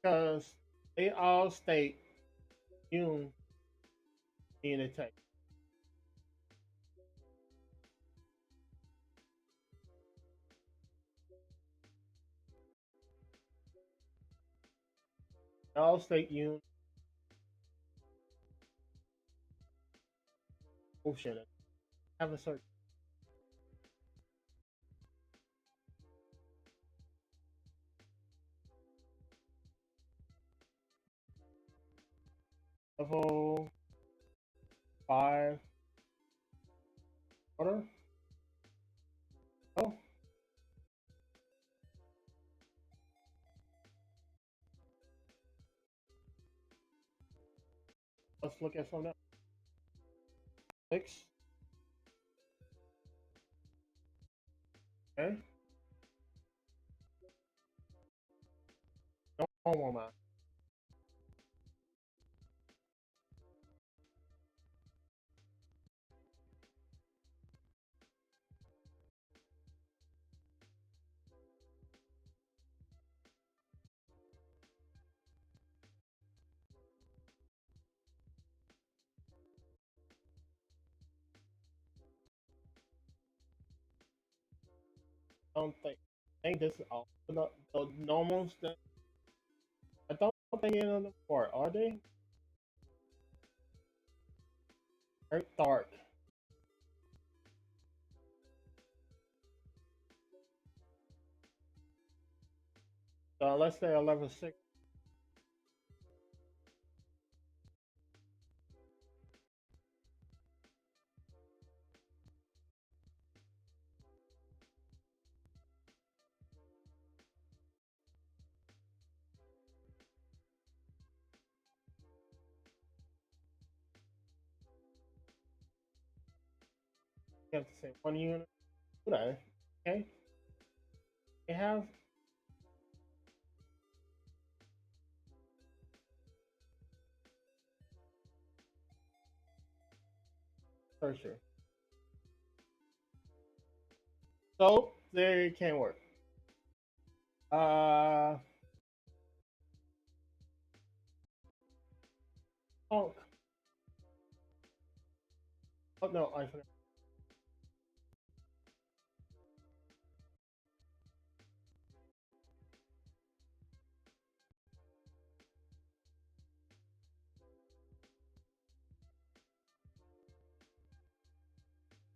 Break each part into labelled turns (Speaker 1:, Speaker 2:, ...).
Speaker 1: because they all state Yoon being attacked. They all state Yoon. Oh shit! Have a search. Level 5 order. Oh, let's look at some now. 6. Okay. No more man. Don't think. I think this is all the normals that I don't think any of them are they? Very dark. So let's say 11 6. You have to say 1 unit. Okay. Okay. They have searcher. So they can work. Uh oh, oh no, I forgot.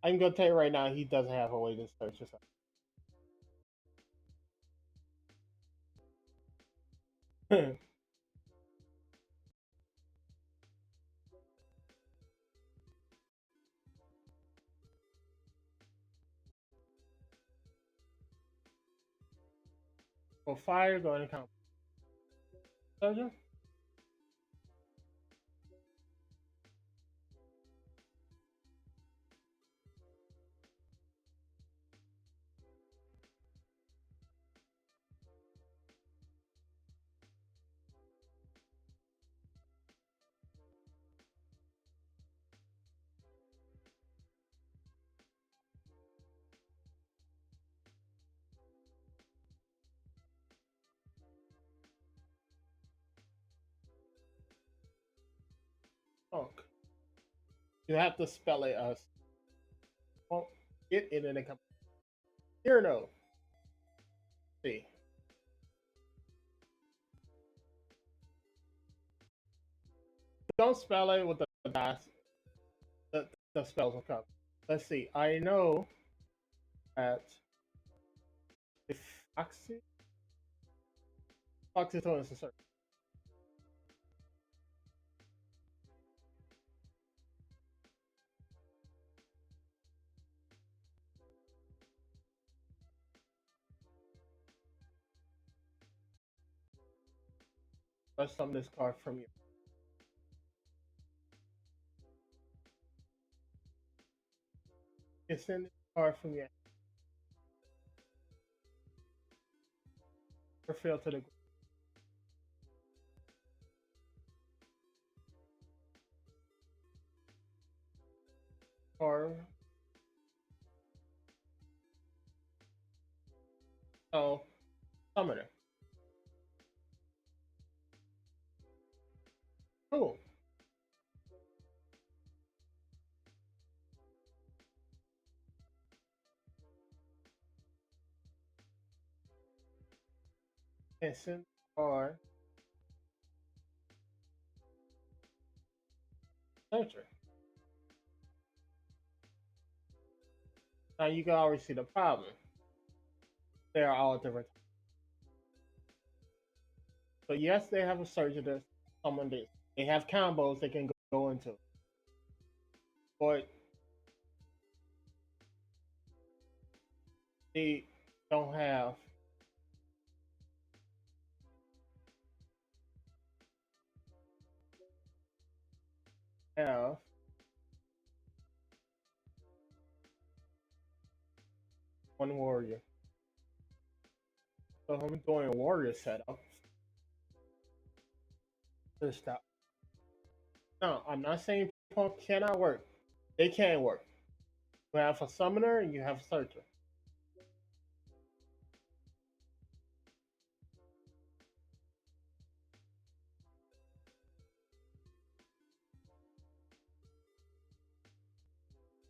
Speaker 1: I'm gonna tell you right now, he doesn't have a way to search this up. For fire, go ahead and count. Searcher? Oh, you have to spell it as. Well, get it in the company. Here, no. See. Don't spell it with the dash. The spells will come. Let's see. I know that if Oxytocin is a search. Let's summon this card from you. You send this card from your field to the card. Oh, summoner. Cool. And since our searcher. Now you can already see the problem. They are all different. So yes, they have a searcher that someone did. They have combos they can go into. But they don't have one warrior. So if I'm doing a warrior setup, just stop. No, I'm not saying punk cannot work. They can work. You have a summoner and you have a searcher.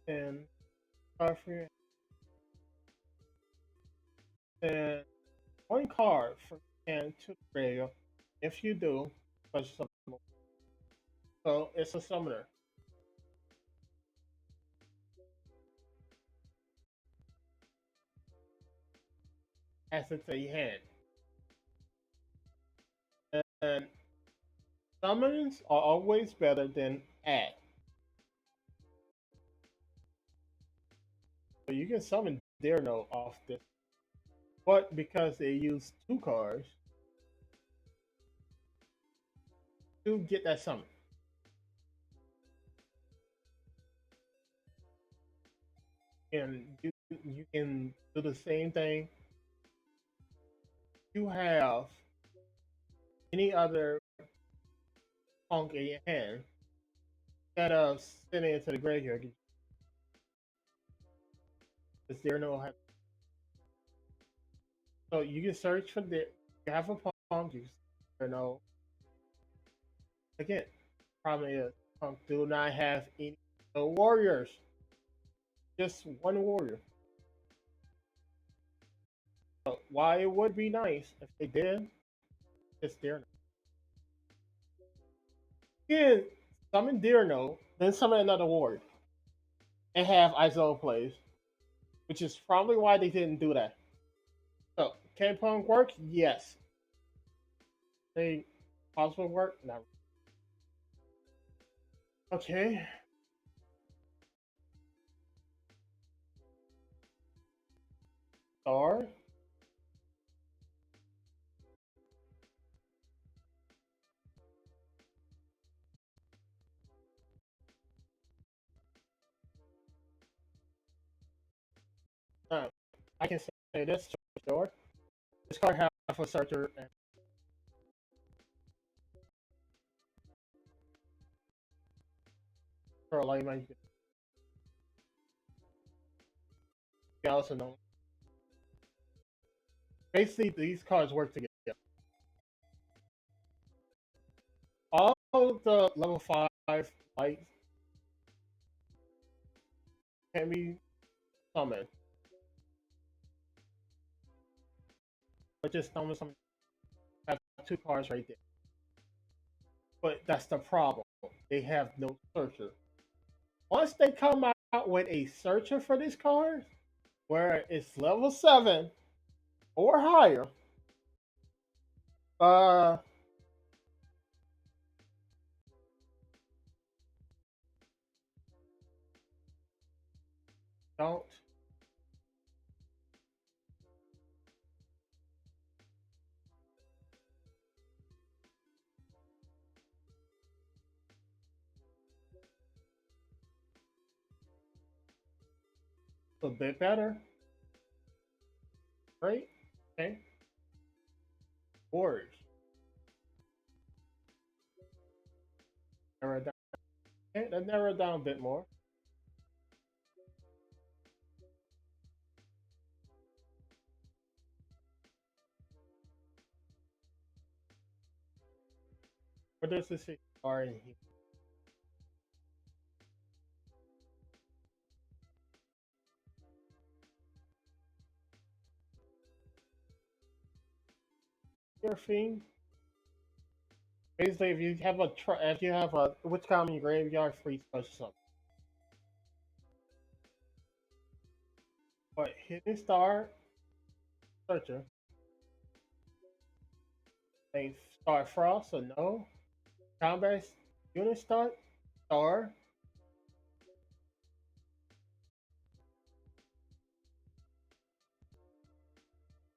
Speaker 1: And Starfree and one card from hand to the graveyard. If you do, special summon. So it's a summoner. As it's a hand. And summons are always better than add. So you can summon Deerno off this. But because they use two cards to get that summon. And you can do the same thing. You have any other punk in your hand instead of sending it to the graveyard. Because Deerno has. So you can search for the. You have a punk, you know. Again, problem is punk do not have any warriors. Just one warrior. So why it would be nice if they did, it's Deerno. You can summon Deerno, then summon another ward, and have Iso plays, which is probably why they didn't do that. So can punk work? Yes. They possible work? No. Okay. Star. I can say this sure. This card has a searcher and for a layman you can also know. Basically these cards work together. All the level 5 lights can be summoned. But just summon some have two cards right there. But that's the problem. They have no searcher. Once they come out with a searcher for this card, where it's level 7 or higher, uh don't a bit better. Right? Okay. Words. Narrow down. Okay, let's narrow it down a bit more. What does this say? Star in here. Your thing. Basically, if you have if you have a which common graveyard free special something. But hidden star searcher. They start frost, so no. Combat unit start star.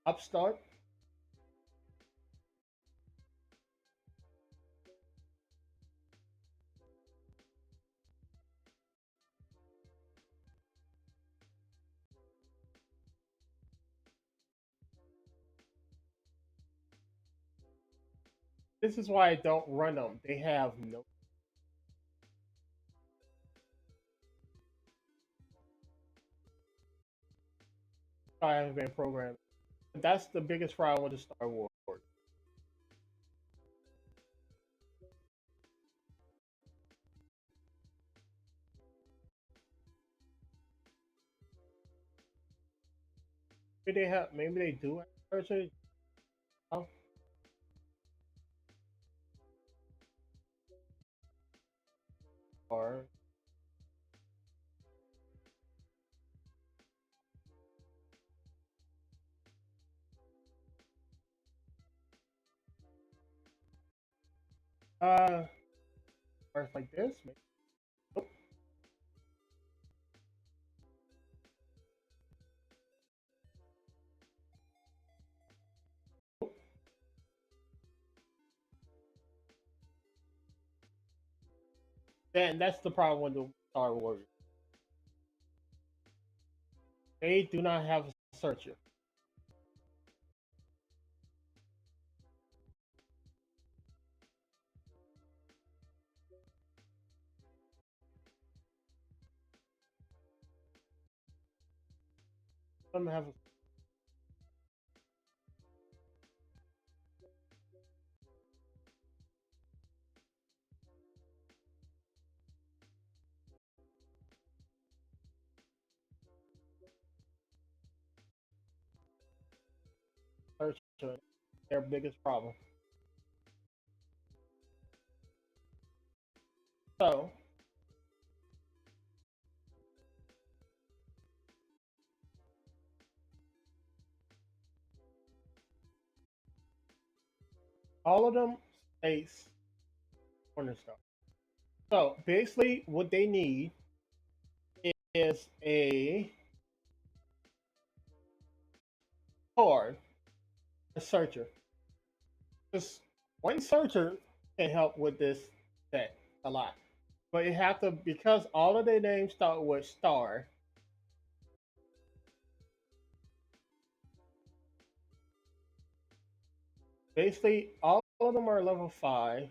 Speaker 1: Upstart. This is why I don't run them. They have no. I haven't been programmed. That's the biggest problem with the Star Wars. Maybe they have. Maybe they do have searchers. Oh, or uh, or it's like this. Maybe. Nope. Then that's the problem with the Star Wars. They do not have a searcher. Some have a searcher. Their biggest problem. So all of them states cornerstone. So basically, what they need is a card, a searcher. Just one searcher can help with this set a lot. But you have to because all of their names start with star. Basically, all of them are level 5.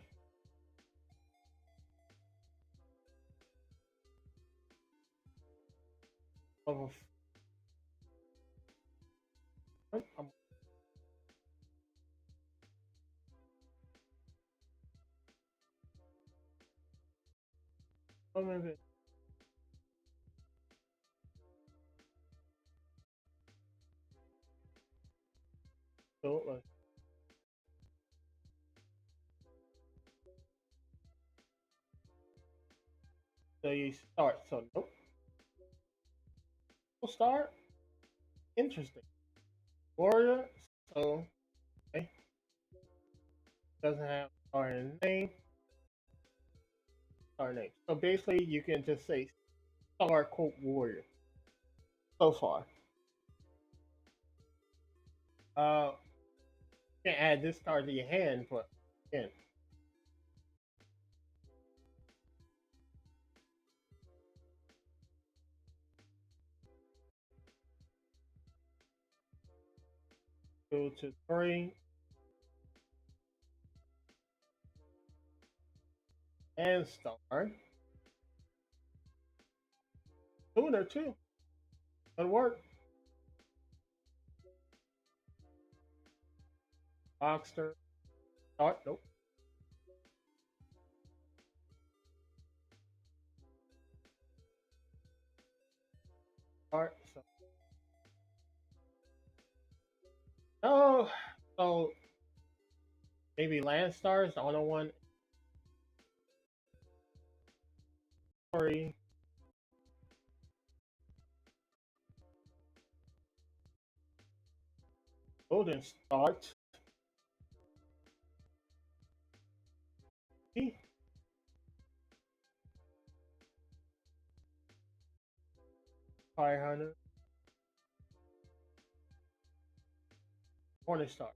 Speaker 1: Level. I'm, I'm, so, so you start. So nope. We'll start. Interesting. Warrior. So okay. Doesn't have star in the name. Star name. So basically, you can just say star quote warrior. So far. Uh, you can add this card to your hand, but again, go to 3 and star. Sooner too. Good work. Boxster. Start. Nope. start. So oh, so maybe Landstar is the only one. Sorry, Golden Start. See? 500. Morning Star.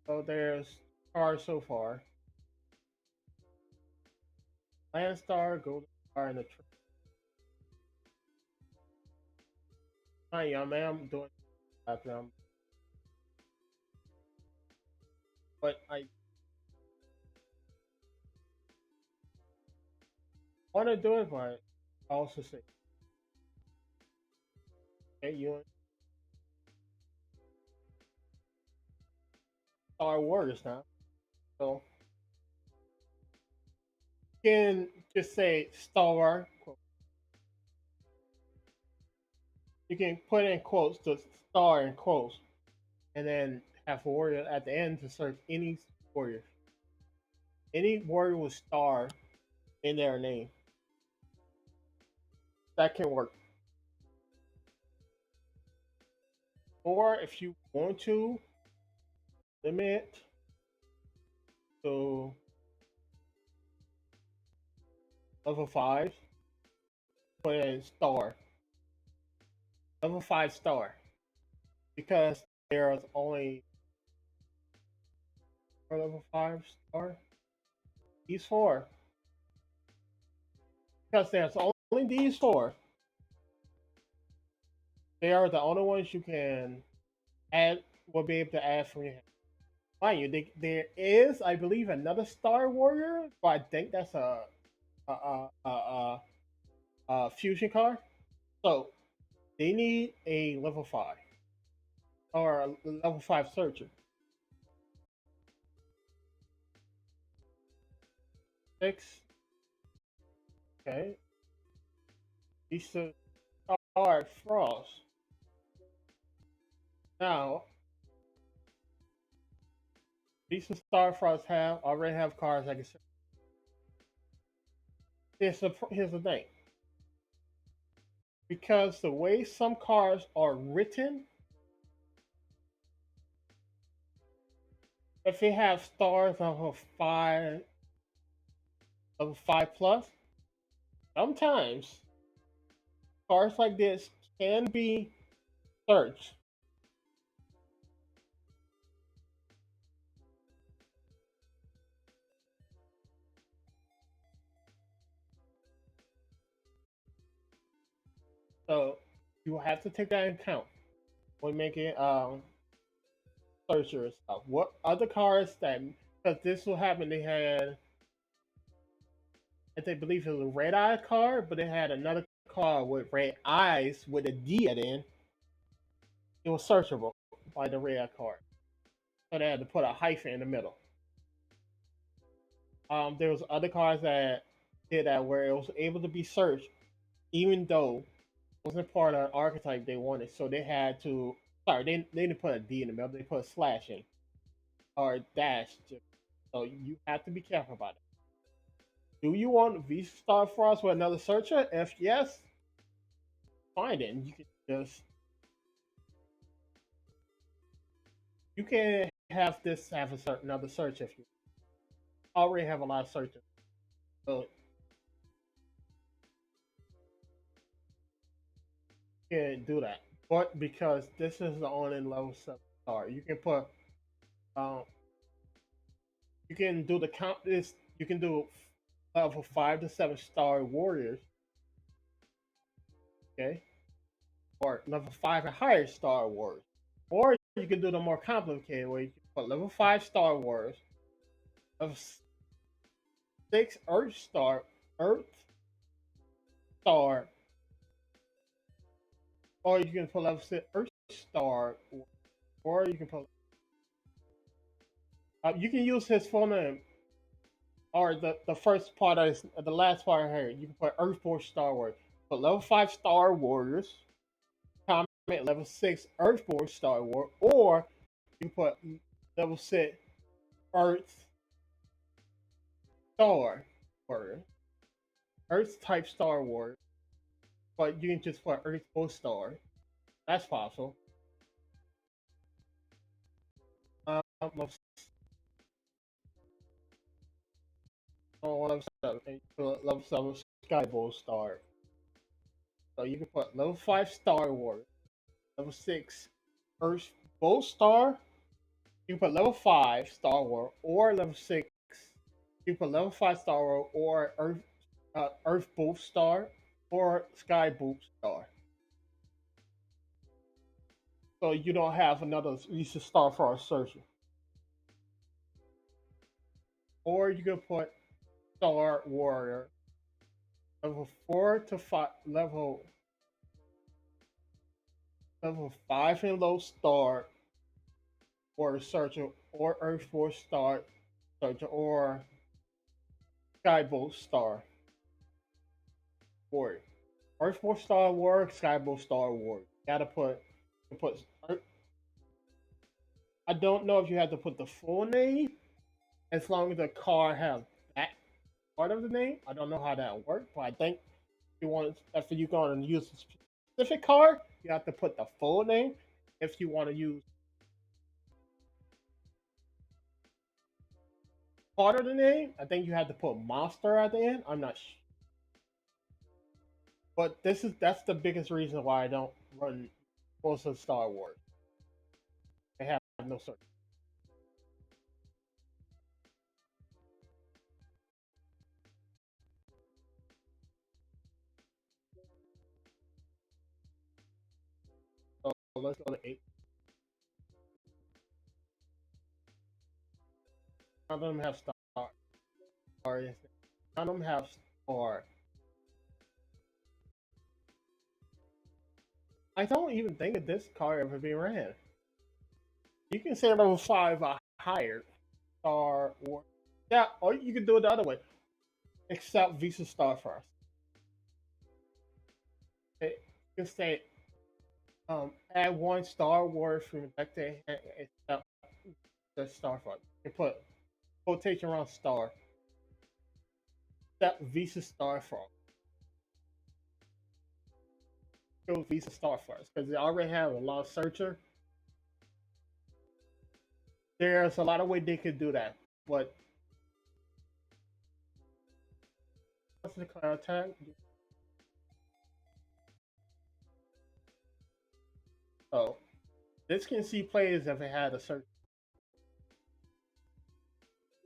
Speaker 1: So there's cars so far. Landstar, Golden Star, and the Hi, young man. I'm doing background, but I want to do it, but I also say, hey, you Star Wars now. So you can just say Star. You can put in quotes the star in quotes, and then have warrior at the end to search any warrior. Any warrior with star in their name. That can work. Or if you want to limit to level 5, put in star. Level 5 star. Because there's only for level 5 star. These four. Because there's only these four. They are the only ones you can add, will be able to add from your hand. Mind you, there is, I believe, another Star Warrior, but I think that's a fusion card. So they need a level 5 or a level 5 searcher. 6. Okay. Lisa Star Frost. Now, Lisa Star Frost already have cards I can say. Here's the thing. Because the way some cards are written, if they have stars of a 5 plus, sometimes cards like this can be searched. So you have to take that into account when making searcher and stuff. What other cards that, because this will happen, they had, I think, believe it was a red eye card, but they had another card with red eyes with a D at the end. It was searchable by the red eye card. So they had to put a hyphen in the middle. There was other cards that did that where it was able to be searched, even though it wasn't part of the archetype they wanted. So they had to. Sorry, they didn't put a D in the middle. They put a slash in or a dash. So you have to be careful about it. Do you want V Star Frost with another searcher? If yes, fine then. You can just you can have this have a certain another search if you already have a lot of searches. So you can do that. But because this is the only level 7 star, you can put um you can do the count this you can do level 5 to 7 star warriors, okay? Or level 5 and higher Star Wars. Or you can do the more complicated way. You can put level 5 Star Wars, level 6 Earth Star, or you can put level 6 Earth Star, or you can put. You can use his full name. or the first part is the last part here. You can put Earthborn Star Wars. Put level 5 Star Warriors, comment level 6 Earthborn Star Wars, or you put level 6 Earth Star Warrior, Earth type Star Wars, but you can just put Earthborn Star. That's possible. Level, level 7, and level 7 Skybolt Star. So you can put level 5 Star Wars, level 6 Earth Bolt Star. You can put level 5 Star Wars or level 6. You can put level 5 Star Wars or Earth Bolt Star or Sky Bolt Star. So you don't have another Lisa Star for our searcher. Or you can put Star Warrior level 4 to 5 level 5 and low star or searcher or Earth Force Star searcher or Skybolt Star Warrior. Earth Force Star Warrior, Skybolt Star Warrior. Gotta put. I don't know if you have to put the full name as long as the car has that part of the name. I don't know how that works, but I think if you want if you're going to use a specific car, you have to put the full name. If you want to use part of the name, I think you have to put monster at the end. I'm not sure. But that's the biggest reason why I don't run most of Star Wars. They have no search. So let's go to 8. None of them have star. None of them have star. I don't even think that this car ever been ran. You can say level 5 higher Star Wars. Yeah, or you can do it the other way. Except Visa Star first. You can say add one Star Wars from back to except the Star first. You put quotation around Star. Except Visa Star first. Go Visa Star first because they already have a lot of searcher. There's a lot of ways they could do that, but what's the car attack? So this can see players if it had a certain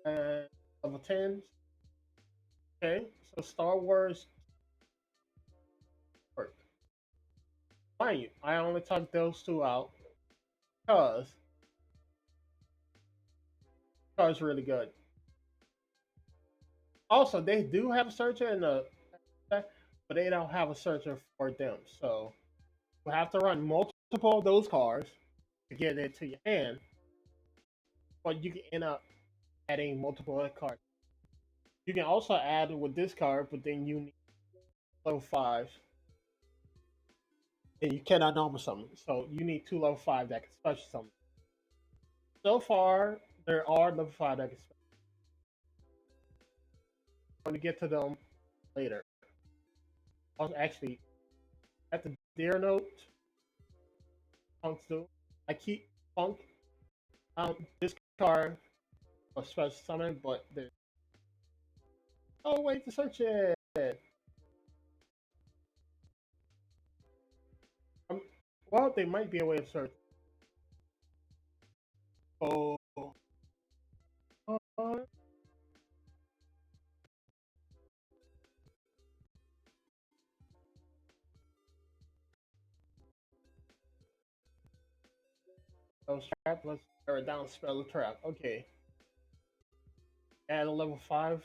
Speaker 1: level 10s. Okay, so Star Wars work. Mind you, I only took those two out because it's really good. Also, they do have a searcher in the but they don't have a searcher for them. So you have to run multiple of those cars to get it to your hand, but you can end up adding multiple cards. You can also add with this card, but then you need level 5 and you cannot normal summon. So you need two level 5 that can special summon. So far, there are level 5 that can special. I'm going to get to them later. Also, actually, at the Deer Note, Punk's do. I keep Punk. This card a special summon, but there's no way to search it. Um, well, they might be a way to search. Oh, uh, trap. Let's narrow it down. Spell the trap. Okay. Add a level 5.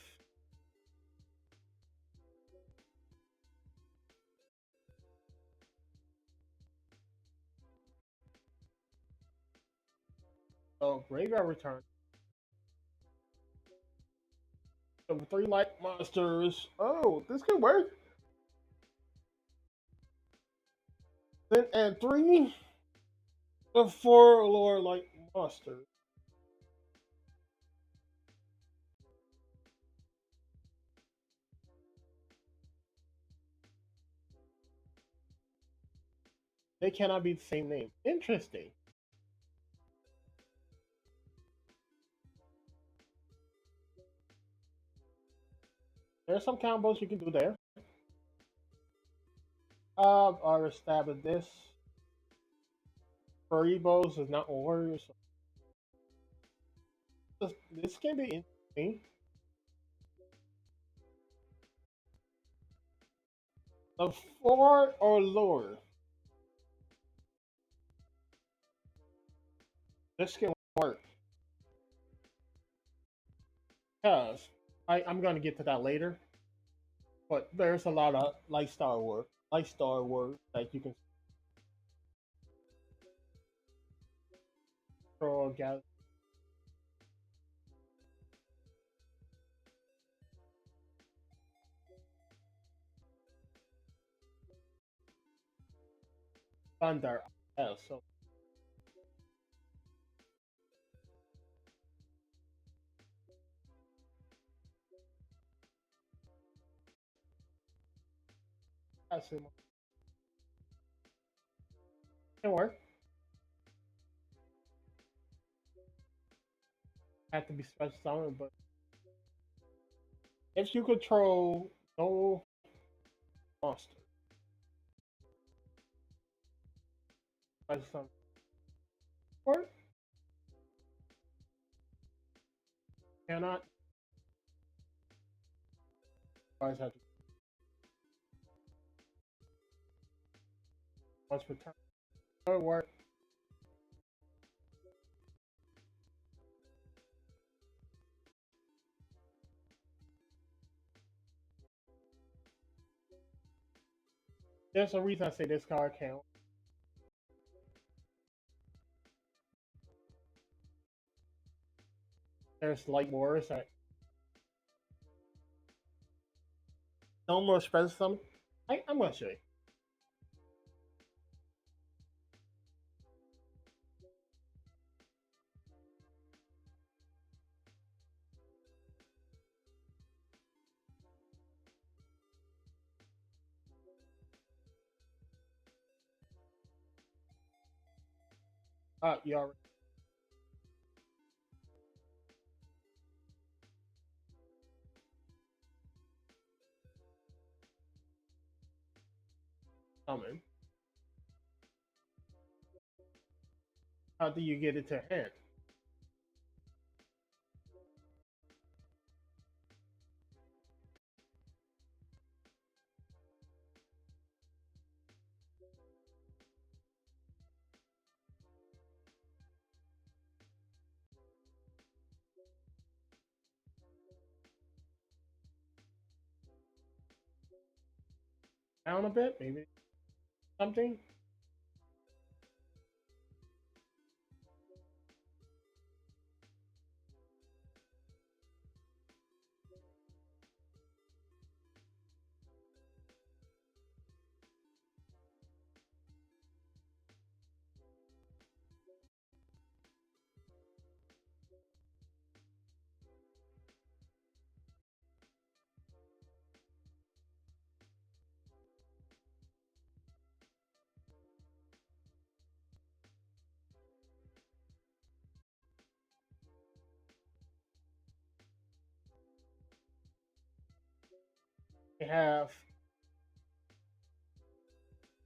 Speaker 1: So graveyard return. So 3 light monsters. Oh, this could work. Then add 4 lower light monsters. They cannot be the same name. Interesting. There's some combos you can do there. I'll establish this. Furibos is not warriors. This can be interesting. A 4 or lower. This can work. Because I'm going to get to that later. But there's a lot of lifestyle work that you can throw against. Thunder. Yeah, so that's it. Can work. Have to be special summon, but if you control no monster, special summon work cannot. Always have to once per turn. Good work. There's a reason I say this card count. There's light wars that no more special summon. I'm gonna show you. You already summon. How do you get it to hand? Down a bit, maybe something. You have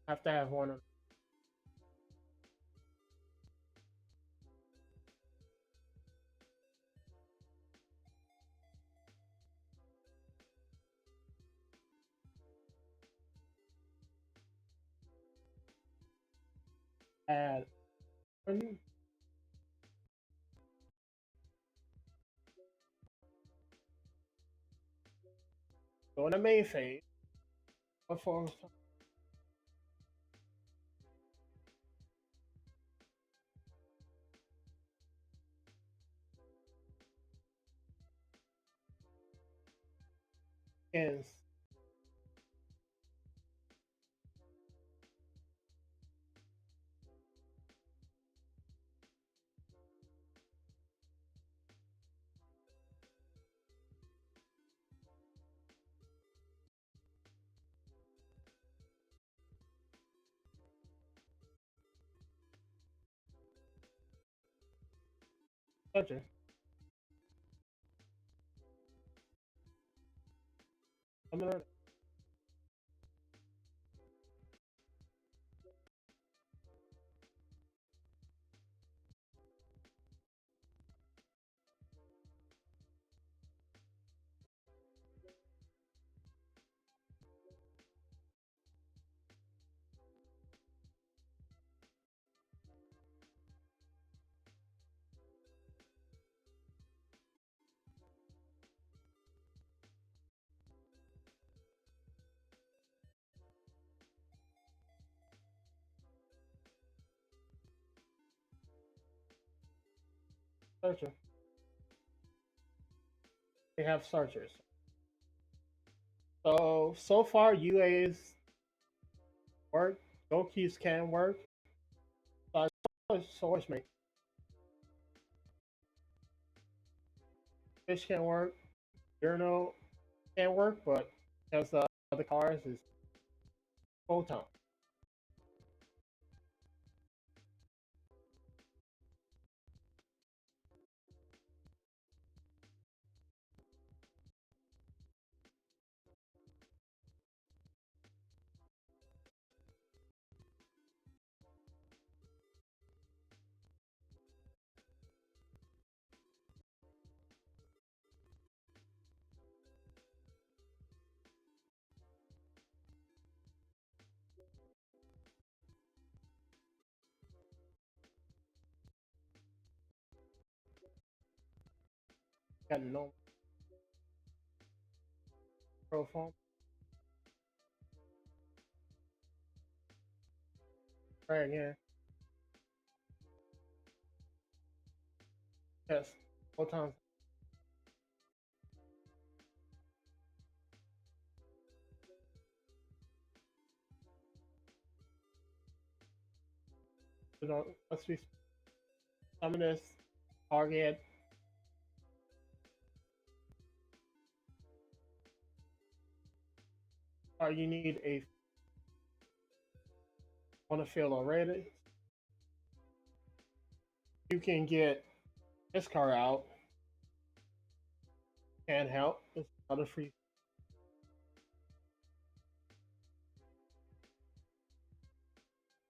Speaker 1: to have one. Add one. Go in the main phase. Before can search it. I'm gonna search it. They have searchers. So far UA's work. Go keys can work. Source mate. Fish can work. Journal can work, but because the other cars is photon. Got no profile. Try again. Yes. Photons. You know, let's be some of this target. Or you need a on the field already. You can get this car out. Can help. It's another free.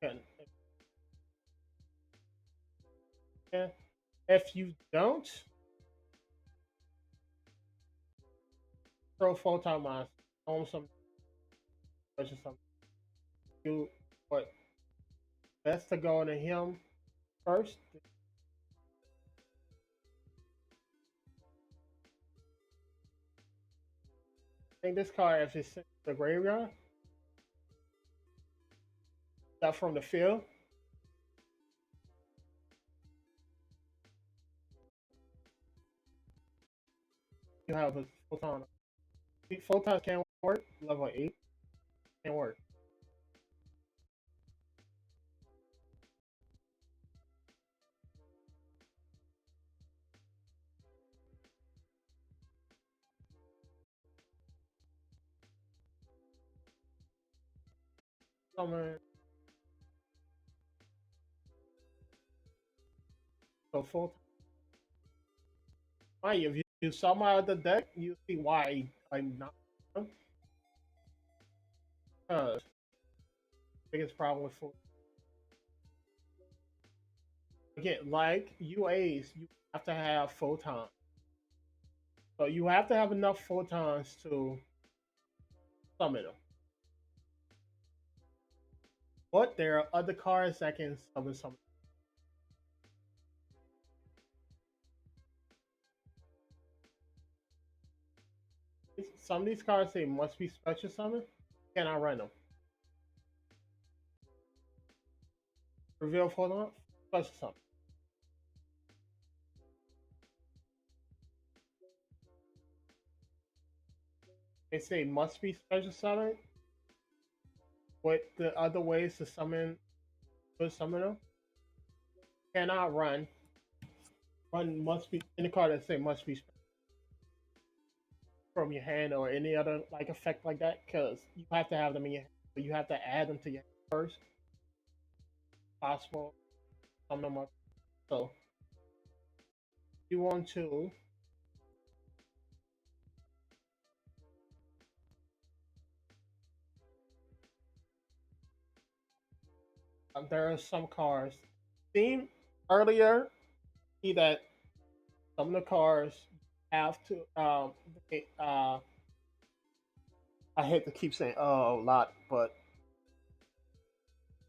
Speaker 1: Can. Yeah. If you don't throw photon mask on some or something, you but best to go into him first. I think this car, if it's in the graveyard, that from the field, you have a photon. Photons can't work. Level 8 can't work. Summon. So full. Why? If you saw my other deck, you see why I'm not. Because biggest problem with full. Again, like UAs, you have to have photons. So you have to have enough photons to summon them. But there are other cards that can summon some. Some of these cards say must be special summon. Cannot run them. Reveal photon, special summon. They say must be special summon. What the other ways to summon good summoner cannot run. Run must be in the card that say must be from your hand or any other like effect like that because you have to have them in your hand. But you have to add them to your hand first, possible. Sum them up. So you want to there are some cards. Seen earlier, see that some of the cards have to uh I hate to keep saying a lot, but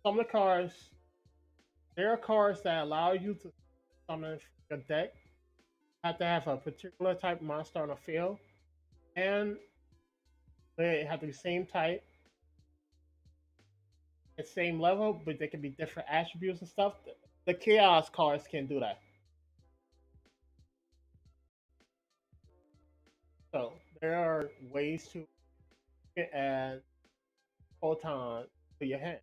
Speaker 1: some of the cards there are cards that allow you to summon a deck. Have to have a particular type monster on the field, and they have to be same type, the same level, but they can be different attributes and stuff. The chaos cards can do that. So there are ways to add photon to your hand.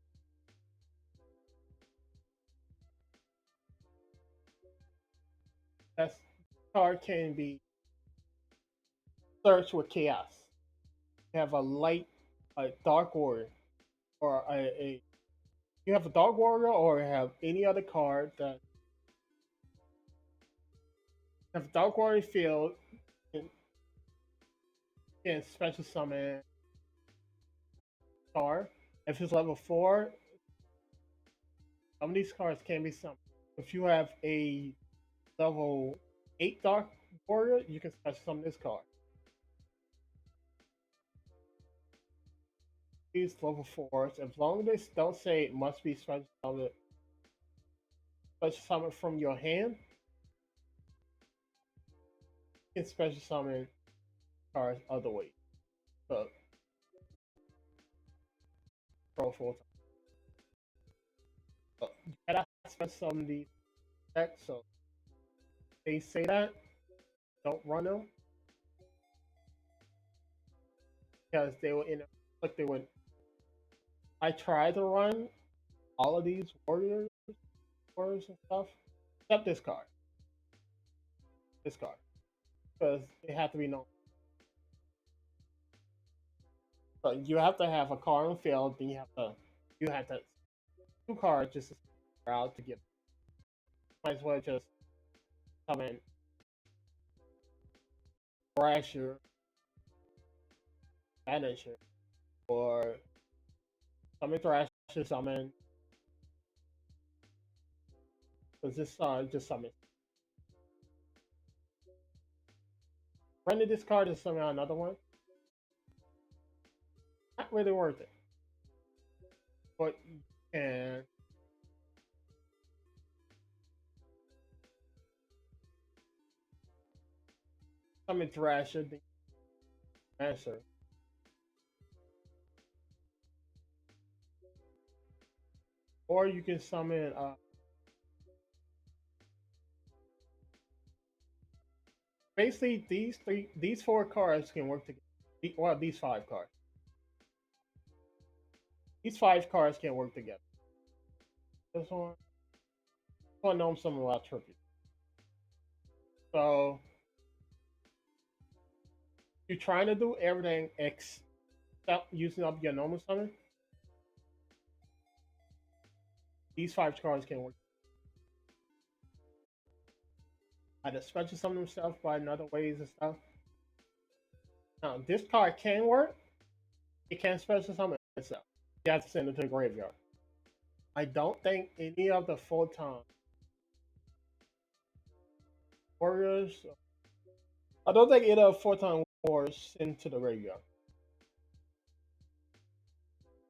Speaker 1: That card can be searched with chaos. You have a light, a dark warrior, or you have a dark warrior, or you have any other card that have a dark warrior field and can special summon card. If it's level 4, some of these cards can be summoned. If you have a level 8 Dark Warrior, you can special summon this card. These level 4s, as long as they don't say it must be special summoned from your hand, you can special summon cards other ways. So, pro full time. So, you cannot special summon these decks, so they say that, don't run them because they will end up like they would. I tried to run all of these warriors and stuff, except this card. This card. Because it have to be known. So you have to have a card on field, then you have to 2 cards just to out to get. Might as well just summon Thrasher, Vanisher, or summon Thrasher, summon. Because this just summon. Running this card and summon another one. Not really worth it. But you can summon Thrasher, then answer. Or you can summon basically these 4 cards can work together. Well, these 5 cards. These 5 cards can work together. This one knows something about tribute. So you're trying to do everything except using up your normal summon. These 5 cards can work. Either special summon themselves by another ways and stuff. Now this card can work. It can special summon itself. You have to send it to the graveyard. I don't think any of the full-time warriors. I don't think any of the full-time warriors send to the graveyard.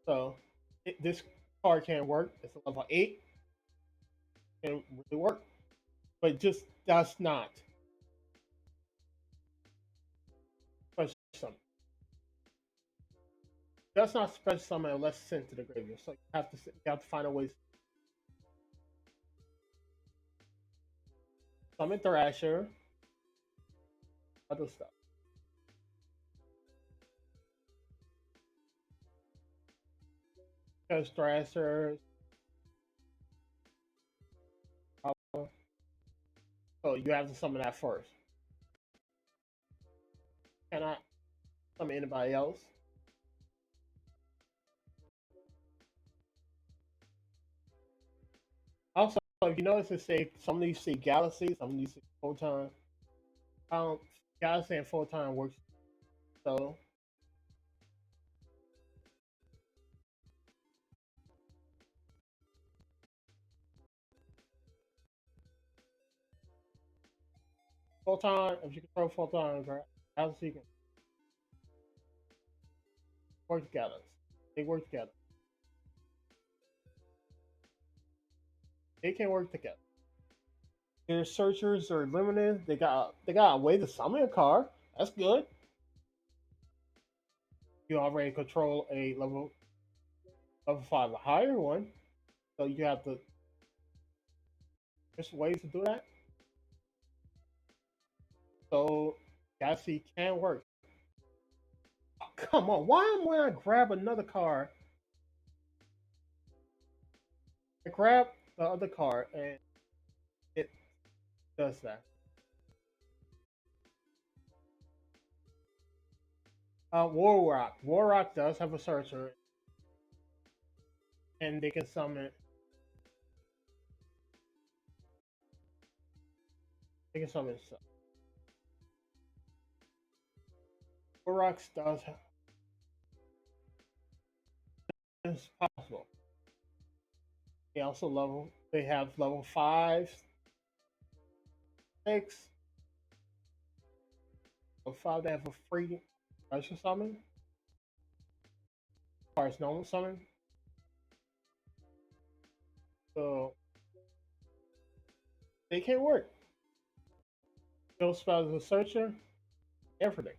Speaker 1: So this card can work. It's a level 8. Can really work, but just does not special summon. Does not special summon unless sent to the graveyard. So you have to find a way to summon Thrasher, other stuff. stressors. So you have to summon that first. Cannot summon anybody else. Also, if you notice, it say some of these say galaxy, some of these say photon. Um, Galaxy and photon works. So photon, if you control photon, galaxy can work together. They work together. They can work together. Their searchers are limited. They got a way to summon a car. That's good. You already control a level 5 a higher one, so you have to. There's ways to do that. So Galaxy can work. Oh, come on, why am I grab another car? I grab the other car and it does that. Warrock. Warrock does have a searcher, and they can summon. They can summon stuff. Warrock does have. It's possible. They also level. They have level 5, 6. Level 5. They have a free special summon. As far as normal summon. So they can work. Those spells with searcher, everything.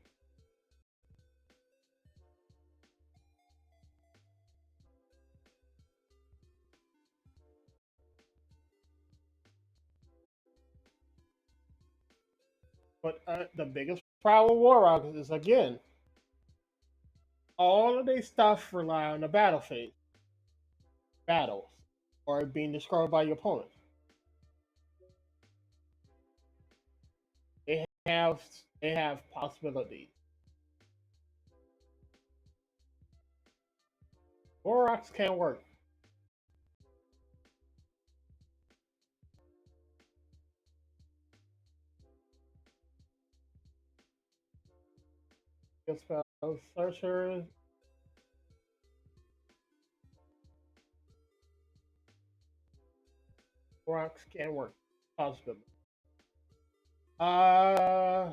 Speaker 1: But the biggest problem with Warrock is again, all of their stuff rely on the battle phase, battles, or being destroyed by your opponent. They have they have possibilities. Warrocks can work. Skill spells, searchers. Warrocks can work. Possibility. Uh,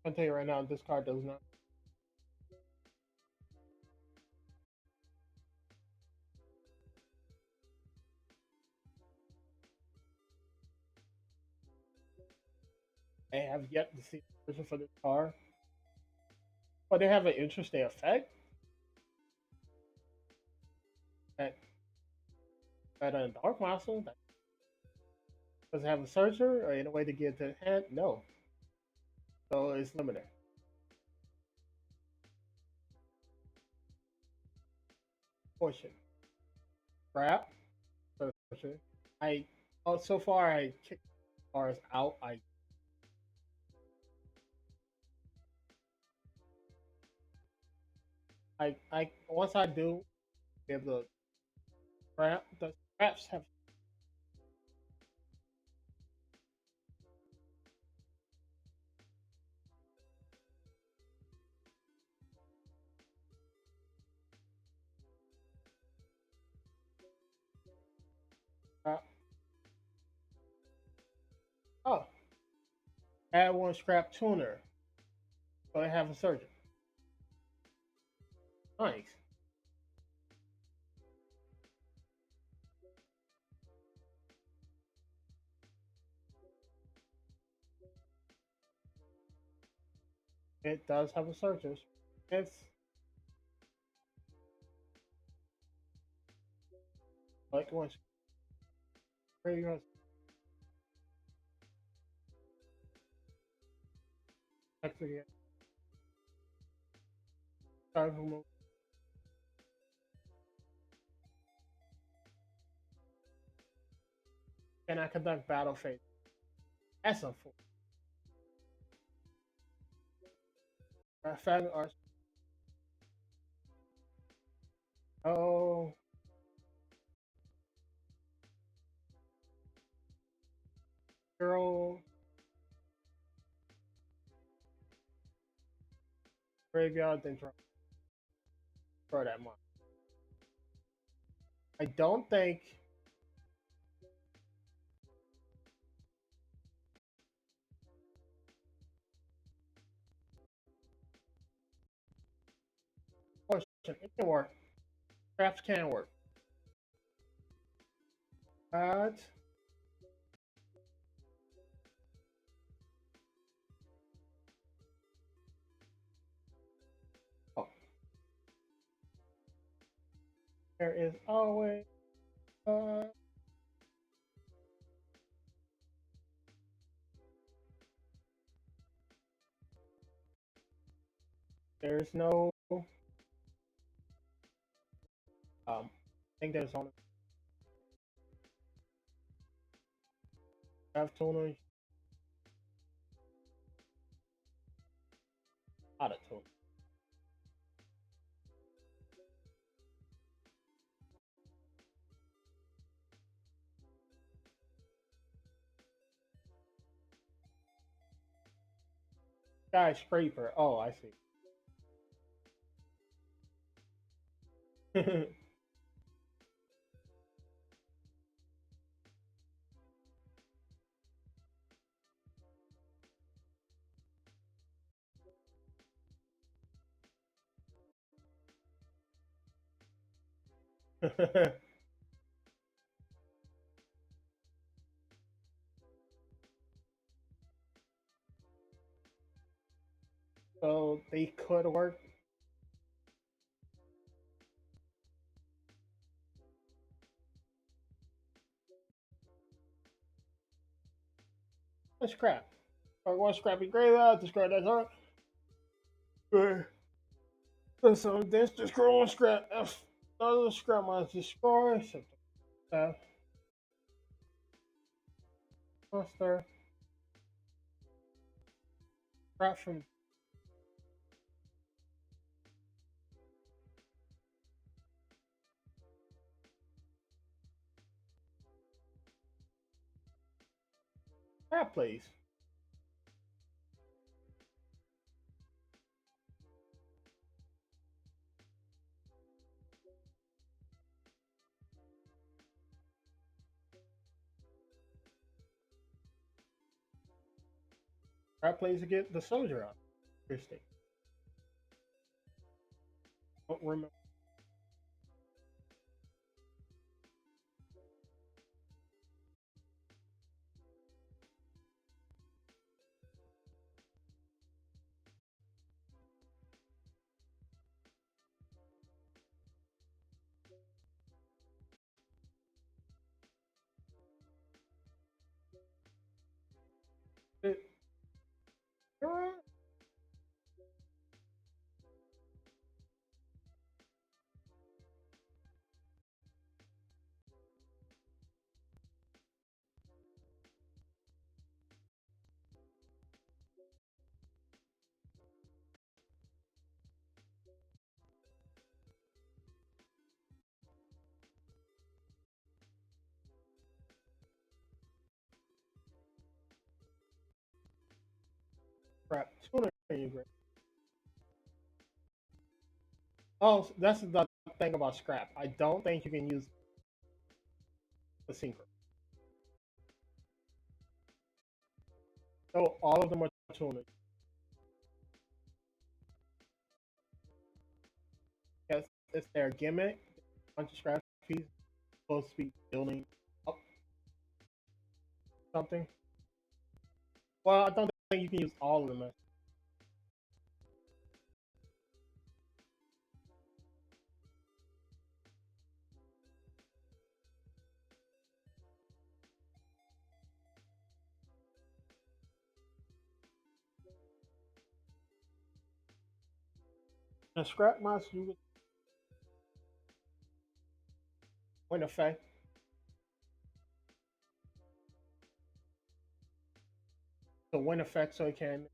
Speaker 1: I'll tell you right now, this card does not. I have yet to see the version for this card, but they have an interesting effect that better than Dark Monster. That does it have a searcher or any way to get to the hand? No. So it's limited. Portion. Crap. Searcher. So far I kicked cars out. I once I do be able to scrap the scraps have scrap. Oh, add one scrap tuner. So I have a surgeon. Nice. It does have a searcher. It's like once graveyard. Again. Sorry for moving. Can I conduct battle phase? That's a fool. Family arts. Oh, girl, graveyard, then throw that money. I don't think. Question. It can work. Traps can work. But oh, there is always. Uh, there's no. I think there's only draft tuner. Out of tuner. Skyscraper. Oh, I see. So they could work. Let's scrap. Or one scrappy graveyard, discard that card. Good. So this destroy one scrap. F another scrap must destroy. F monster. Scrap from scrap, please. Scrap, please, to get the soldier out. Interesting. Don't remember. It. Scrap. Tuner you great. Oh, that's the thing about scrap. I don't think you can use the synchro. So all of them are tuners. Yes, it's their gimmick. A bunch of scrap pieces supposed to be building up something. Well, I don't think you can use all of them. The scrap mods you would win effect. The win effect so it can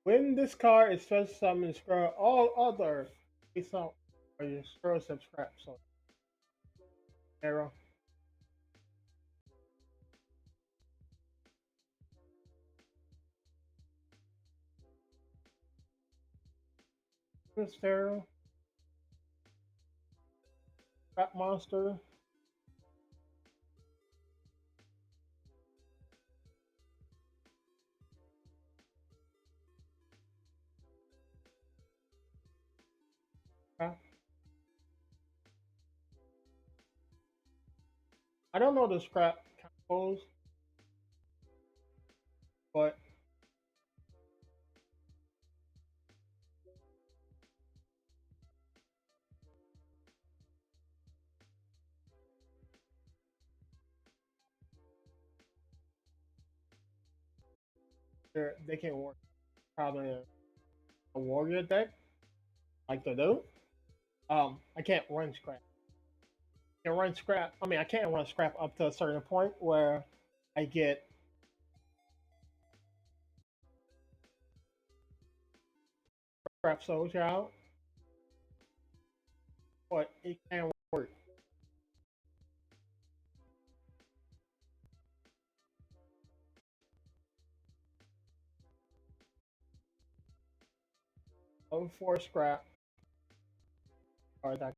Speaker 1: when this card is special summon scroll all other face up or your scroll subscribe so arrow. This arrow. Scrap monster. Scrap. I don't know the scrap combos, but they can work probably a warrior deck like they do. I can't run scrap. I can run scrap. I mean, I can't run scrap up to a certain point where I get scrap soldier out, but it can work. Over four scrap, or that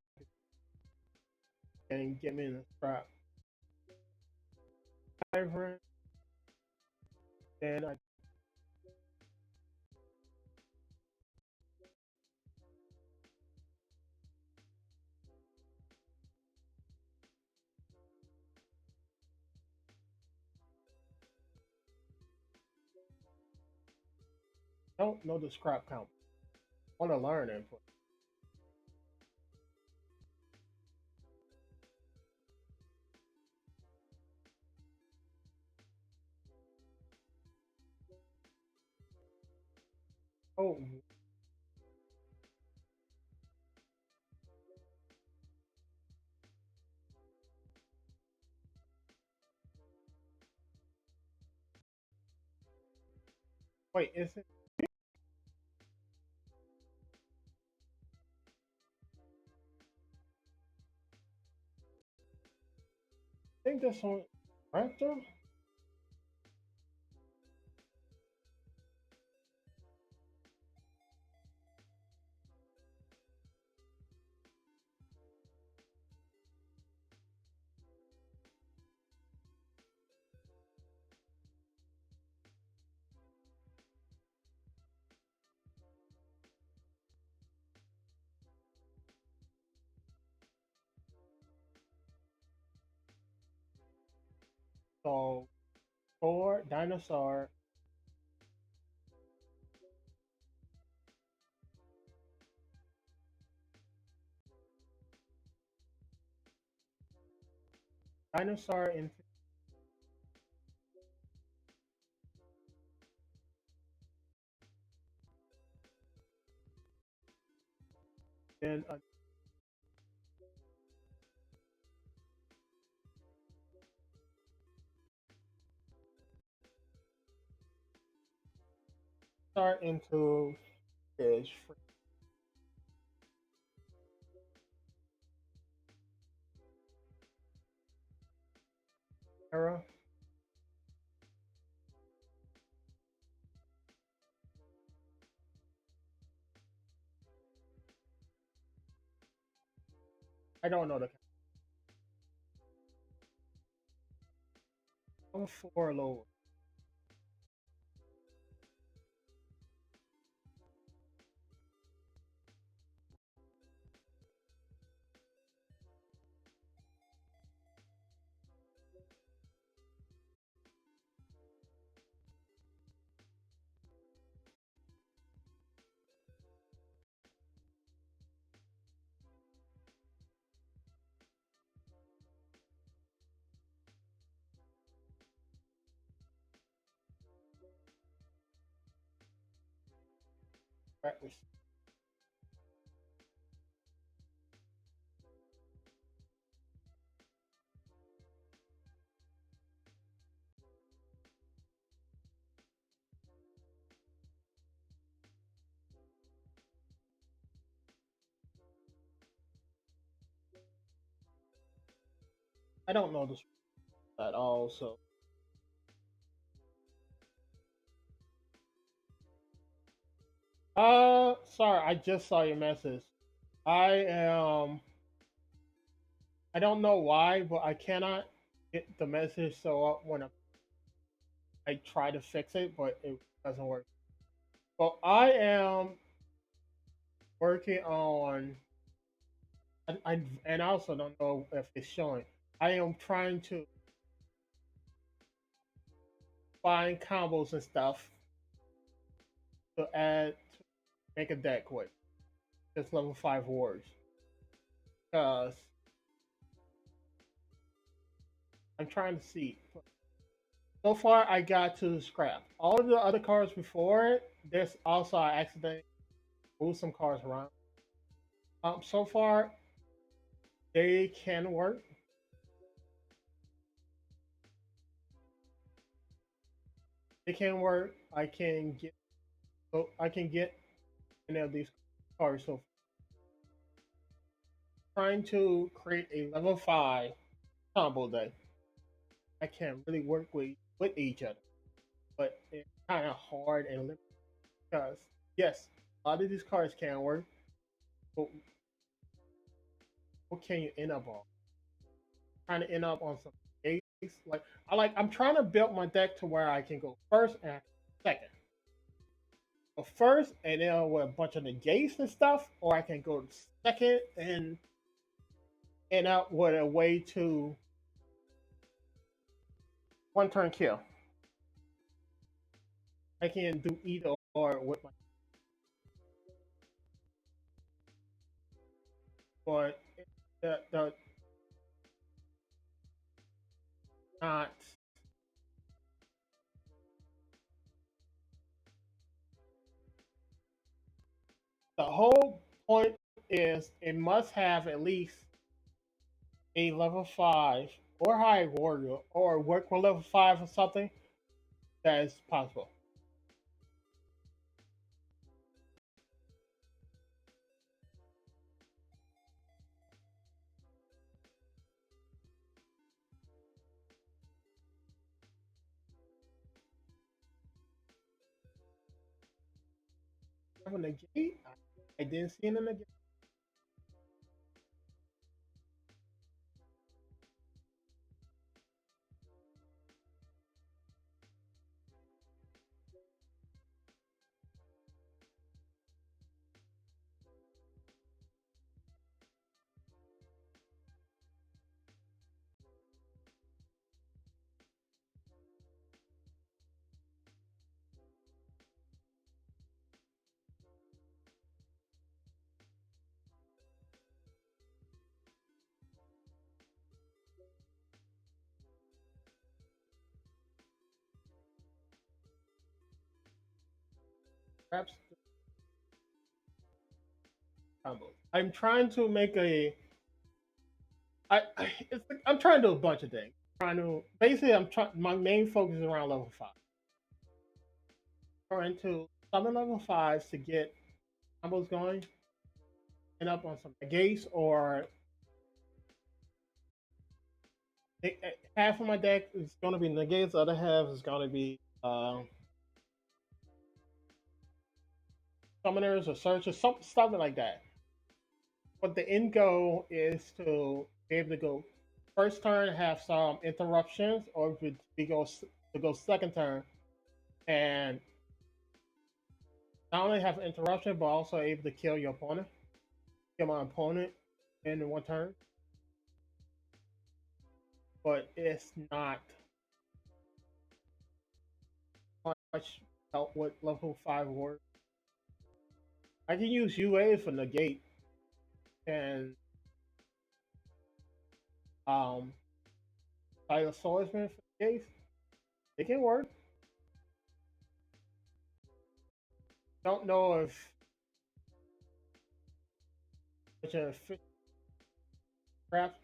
Speaker 1: can get me in the scrap. Ivory, then I don't know the scrap count. I want to learn it. Oh, wait, is it? I think this one, Raptor? So, Thor, Dinosaur, Dinosaur, and then start into fish, era. I don't know the count. Four low. I don't know this at all, so sorry, I just saw your message. I am I don't know why, but I cannot get the message so up when I try to fix it, but it doesn't work. Well, I am working on and I also don't know if it's showing. I am trying to find combos and stuff to add to make a deck with. Just level 5 wars. Because I'm trying to see. So far, I got to scrap. All of the other cards before it, there's also I accidentally moved some cards around. So far, they can work. They can work. I can get any of these cards. So trying to create a level 5 combo deck. I can really work with each other, but it's kind of hard and limited because yes, a lot of these cards can work, but what can you end up on? Trying to end up on some gates. I'm trying to build my deck to where I can go first and second. Go first and then with a bunch of negates and stuff, or I can go second and end up with a way to one turn kill. I can do either or with my, but the not the whole point is it must have at least a level 5 or high warrior or work with level 5 or something that is possible. Having a gate, I didn't see it in the game. Perhaps combo. I'm trying to make a. I'm trying to do a bunch of things. Trying to basically, I'm trying. My main focus is around level 5. Trying to summon level 5s to get combos going, and up on some gates or half of my deck is going to be negates, the other half is going to be summoners or searchers, something like that. But the end goal is to be able to go first turn, have some interruptions, or to go second turn and not only have interruption, but also able to kill your opponent, kill my opponent in one turn. But it's not much help with level 5 work. I can use UA for negate and um Title Swordsman for negate. It can work. Don't know if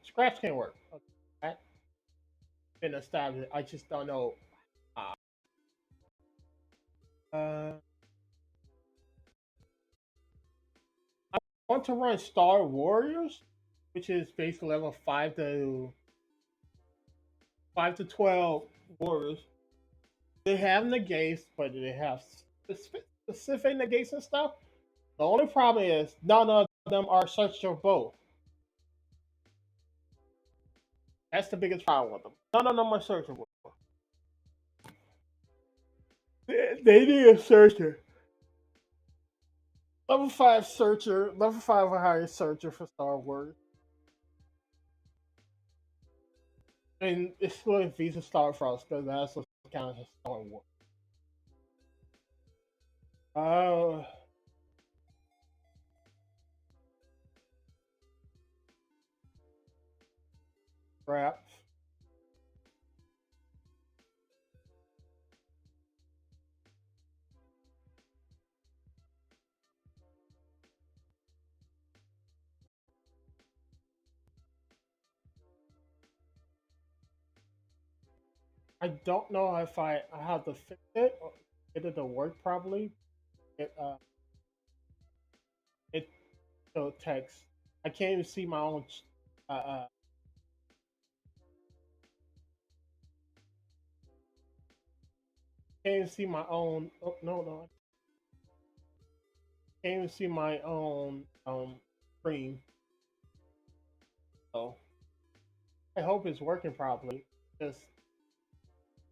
Speaker 1: Scraps can work. Okay, that's been established. I just don't know how. Uh, I want to run Star Warriors, which is basically level 5 to 12 warriors. They have negates, but they have specific negates and stuff. The only problem is none of them are searchable. That's the biggest problem with them. None of them are searchable. They need a searcher. Level 5 or higher searcher for Star Wars. And excluding Visa Star Frost, because that's what counts as Star Wars. Uh, Crap. I don't know if I have to fix it or get it to work properly. It it so text. I can't even see my own. Uh, uh can't even see my own. Oh, no, I can't even see my own screen. So I hope it's working properly. Just